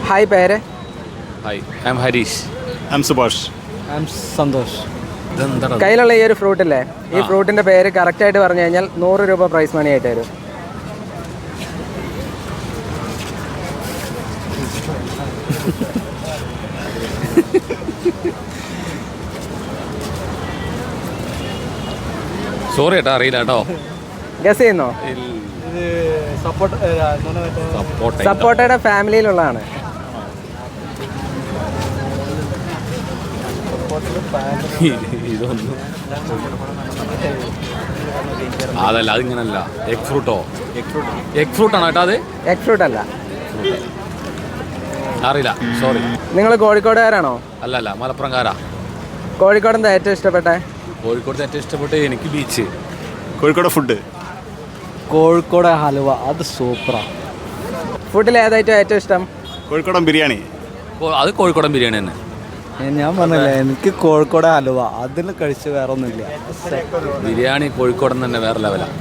Hi, പേര്? Hi, I am Harish. I am Subhash. I am Santosh. കയ്യിലുള്ള ഈ ഒരു ഫ്രൂട്ടില്ലേ, ഈ ഫ്രൂട്ടിന്റെ പേര് കറക്റ്റായിട്ട് പറഞ്ഞു കഴിഞ്ഞാൽ 100 രൂപ പ്രൈസ് മണി ആയിട്ട് തരും. സോറി കേട്ടോ, അറിയില്ല കേട്ടോ. ഗസ് ചെയ്യുന്നോ? ഇത് സപ്പോർട്ടയുടെ ഫാമിലിയിലുള്ളതാണ്. ഇതൊന്നും അതല്ല, അതിങ്ങനല്ല. എഗ് ഫ്രൂട്ടോ? എഗ് ഫ്രൂട്ടാണോ കേട്ടോ അത്? എഗ് ഫ്രൂട്ട് അല്ല. അറിയില്ല, സോറി. നിങ്ങൾ കോഴിക്കോടുകാരാണോ? അല്ല, മലപ്പുറംകാരാ. കോഴിക്കോട് എന്താ ഏറ്റവും ഇഷ്ടപ്പെട്ടെ? കോഴിക്കോട് ഏറ്റവും ഇഷ്ടപ്പെട്ട് എനിക്ക് ബീച്ച്. കോഴിക്കോട് ഫുഡ്. കോഴിക്കോട് ഹലുവ, അത് സൂപ്പറാണ്. ഫുഡിൽ ഏതായിട്ടും ഏറ്റവും ഇഷ്ടം? കോഴിക്കോടൻ ബിരിയാണി. അത് കോഴിക്കോടൻ ബിരിയാണി തന്നെ. ഞാൻ പറഞ്ഞില്ലേ, എനിക്ക് കോഴിക്കോട് ഹലുവ അതിൽ കഴിച്ച് വേറെ ഒന്നുമില്ല. ബിരിയാണി കോഴിക്കോടൻ തന്നെ വേറെ ലെവലാണ്.